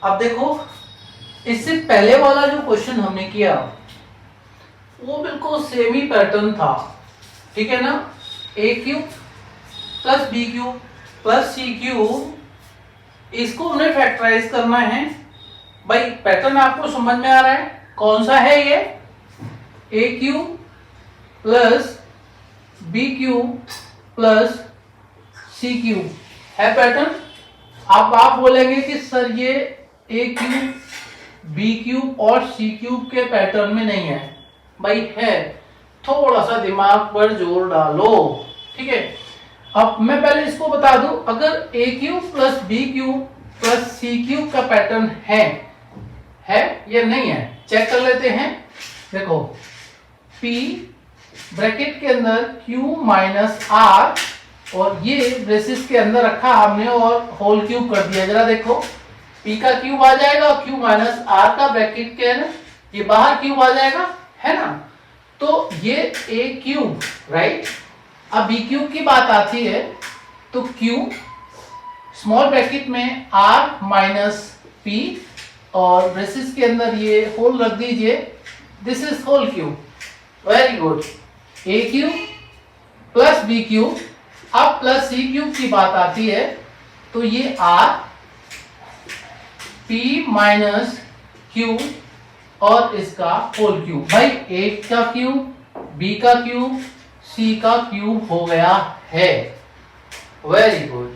अब देखो, इससे पहले वाला जो क्वेश्चन हमने किया वो बिल्कुल सेम ही पैटर्न था, ठीक है ना। A cube plus B cube plus C cube, इसको हमने फैक्टराइज करना है। भाई पैटर्न आपको समझ में आ रहा है? कौन सा है ये? ए cube plus B cube plus सी क्यूब है पैटर्न। अब आप बोलेंगे कि सर ये ए क्यूब बी क्यूब और सी क्यूब के पैटर्न में नहीं है। भाई है, थोड़ा सा दिमाग पर जोर डालो, ठीक है। अब मैं पहले इसको बता दूं, अगर a cube plus B cube plus C cube का पैटर्न है या नहीं है, चेक कर लेते हैं। देखो P ब्रैकेट के अंदर Q माइनस आर, और ये ब्रेसिस के अंदर रखा हमने और होल क्यूब कर दिया। जरा देखो, P का क्यूब आ जाएगा और Q माइनस आर का ब्रैकेट के अंदर ये बाहर क्यूब आ जाएगा, है ना। तो ये ए क्यूब, राइट। अब बी क्यूब की बात आती है तो क्यूब स्मॉल ब्रैकेट में आर माइनस पी और ब्रेसिस के अंदर ये होल रख दीजिए, this is whole cube. Very good. A cube plus B cube, अब प्लस सी क्यूब की बात आती है तो ये आर पी माइनस क्यूब और इसका होल क्यूब। भाई ए का क्यूब, बी का क्यूब, सी का क्यूब हो गया है। वेरी गुड,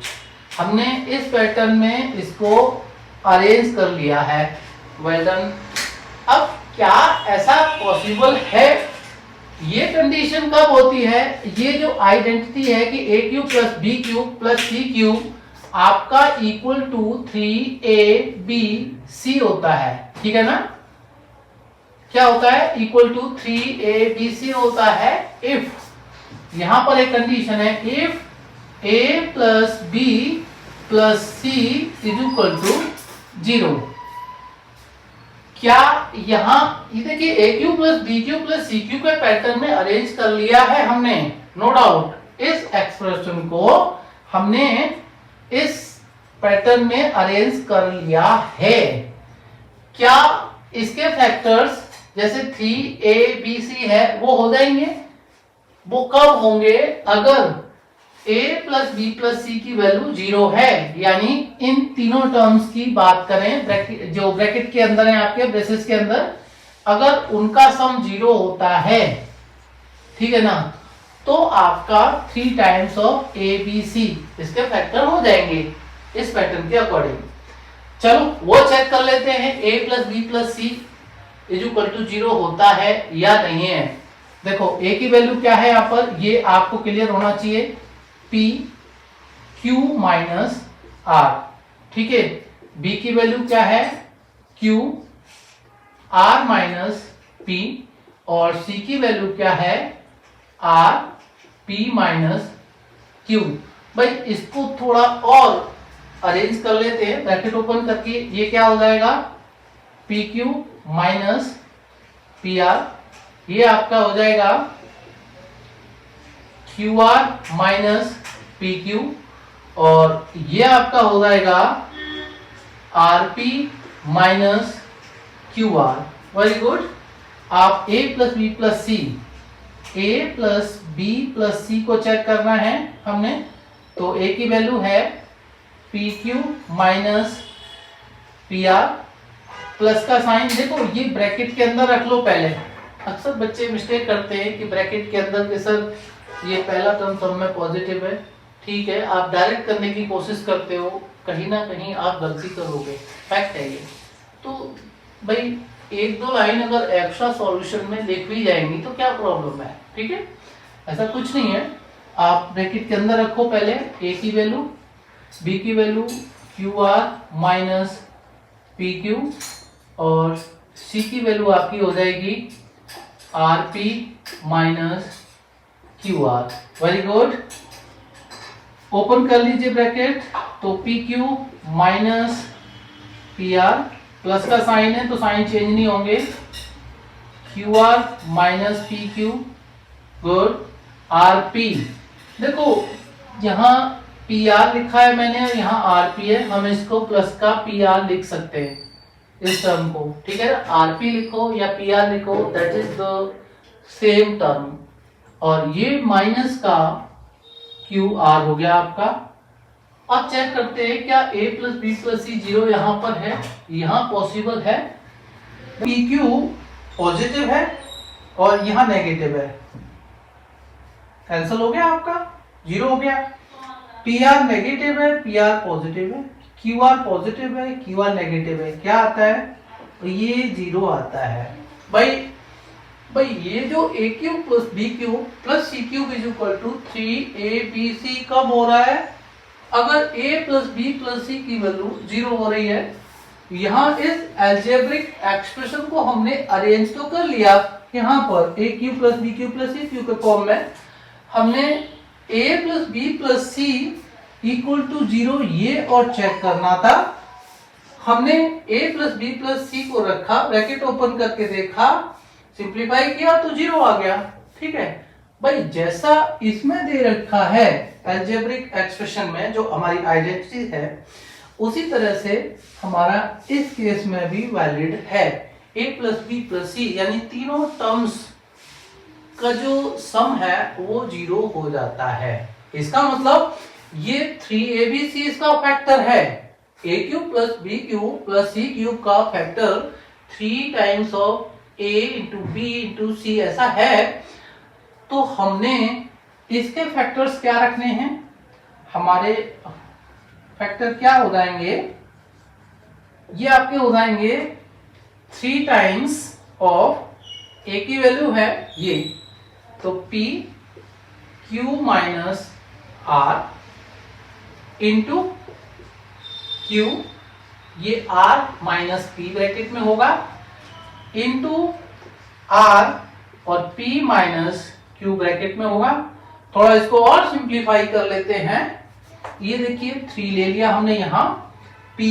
हमने इस पैटर्न में इसको अरेंज कर लिया है। Well done. अब क्या ऐसा पॉसिबल है? ये कंडीशन कब होती है? ये जो आइडेंटिटी है कि a cube plus B cube plus C cube आपका इक्वल टू 3abc होता है, ठीक है ना। क्या होता है? इक्वल टू 3abc होता है इफ, यहां पर एक कंडीशन है, if a plus B plus C is equal to 0। क्या यहां ये देखिए, a cube plus b cube plus c cube के पैटर्न में अरेंज कर लिया है हमने, नो डाउट। इस एक्सप्रेशन को हमने इस पैटर्न में अरेंज कर लिया है। क्या इसके फैक्टर्स जैसे 3abc है वो हो जाएंगे? वो कब होंगे? अगर a plus B plus c की वैल्यू 0 है, यानी इन तीनों टर्म्स की बात करें, जो ब्रैकेट के अंदर है आपके ब्रेसेस के अंदर, अगर उनका सम 0 होता है, ठीक है ना, तो आपका 3 टाइम्स ऑफ abc इसके फैक्टर हो जाएंगे इस पैटर्न के अकॉर्डिंग। चलो वो चेक कर लेते हैं, a plus B plus C is equal to 0 होता है या नहीं है। देखो a की वैल्यू क्या है यहाँ पर, ये आपको क्लियर होना चाहिए, P Q माइनस R, ठीक है। B की वैल्यू क्या है? Q R माइनस P, और C की वैल्यू क्या है? R P minus Q। भाई इसको थोड़ा और अरेंज कर लेते हैं, ब्रैकेट ओपन करके, ये क्या हो जाएगा? PQ माइनस PR, ये आपका हो जाएगा QR माइनस PQ, और ये आपका हो जाएगा RP minus QR। Very good. आप A plus B plus c, A plus B plus c को चेक करना है हमने, तो A की वैल्यू है PQ माइनस PR, प्लस का साइन देखो ये ब्रैकेट के अंदर रख लो पहले। अक्सर बच्चे मिस्टेक करते हैं कि ब्रैकेट के अंदर के सर ये पहला टर्म सब में पॉजिटिव है, ठीक है, आप डायरेक्ट करने की कोशिश करते हो, कहीं ना कहीं आप गलती करोगे, फैक्ट है ये। तो भाई एक दो लाइन अगर एक्स्ट्रा सॉल्यूशन में लिख भी जाएंगी तो क्या प्रॉब्लम है, ठीक है, ऐसा कुछ नहीं है। आप ब्रैकेट के अंदर रखो पहले ए की वैल्यू, बी की value Q R minus P Q, और सी की वैल्यू आपकी हो जाएगी R P minus Q R. Very good. Open कर लीजिए ब्रैकेट, तो P Q minus P R, plus का साइन है तो साइन चेंज नहीं होंगे, Q R minus P Q, good, R P. देखो यहाँ पी आर लिखा है मैंने, यहाँ आर पी है, हम इसको प्लस का पी आर लिख सकते हैं इस टर्म को, ठीक है। आर पी लिखो या पी आर लिखो, that is the same term. और ये माइनस का क्यू आर हो गया आपका। अब चेक करते हैं क्या a plus B plus C zero यहाँ पर है, यहाँ पॉसिबल है। पी क्यू पॉजिटिव है और यहाँ नेगेटिव है, कैंसिल हो गया आपका, जीरो हो गया। पी आर नेगेटिव है, पी आर पॉजिटिव है, क्यू आर पॉजिटिव है, क्यू आर नेगेटिव है, क्या आता है, ये जीरो आता है। भाई ये जो a cube plus b cube plus c cube is equal to 3ab कब हो रहा है, अगर a plus B plus c की वैल्यू जीरो हो रही है। यहाँ इस एल्जेब्रिक एक्सप्रेशन को हमने अरेंज तो कर लिया, यहाँ पर a cube plus b cube plus c cube के फॉर्म में हमने a plus B plus c equal to zero ये और चेक करना था। हमने a plus B plus c को रखा, ब्रैकेट ओपन करके देखा, सिंप्लीफाई किया तो जीरो आ गया, ठीक है। भाई जैसा इसमें दे रखा है अलजेब्रिक एक्सप्रेशन में जो हमारी आइडेंटिटी है, उसी तरह से हमारा इस केस में भी वैलिड है। a प्लस बी प्लस सी यानी तीनों टर्म्स का जो सम है वो जीरो हो जाता है। इसका मतलब ये 3ab इसका फैक्टर है, a cube plus B cube plus C cube का factor 3 times of a into b into c ऐसा है। तो हमने इसके फैक्टर्स क्या रखने हैं, हमारे फैक्टर क्या हो जाएंगे, ये आपके हो जाएंगे 3 टाइम्स ऑफ a की वैल्यू है ये, तो p q minus r into q, ये r माइनस p ब्रैकेट में होगा, इंटू r और p माइनस q ब्रैकेट में होगा। थोड़ा इसको और सिंप्लीफाई कर लेते हैं, ये देखिए 3 ले लिया हमने यहाँ, p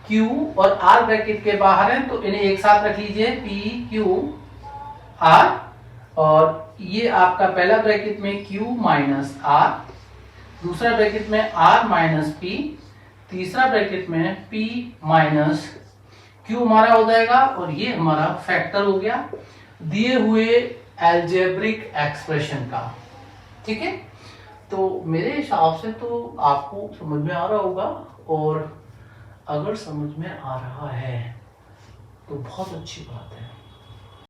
q और r ब्रैकेट के बाहर है तो इन्हें एक साथ रख लीजिए, p q r, और ये आपका पहला ब्रैकेट में q माइनस r, दूसरा ब्रैकेट में r माइनस p, तीसरा ब्रैकेट में p माइनस q हमारा हो जाएगा, और ये हमारा फैक्टर हो गया दिए हुए एल्जेब्रिक एक्सप्रेशन का, ठीक है। तो मेरे हिसाब से तो आपको समझ में आ रहा होगा, और अगर समझ में आ रहा है तो बहुत अच्छी बात है।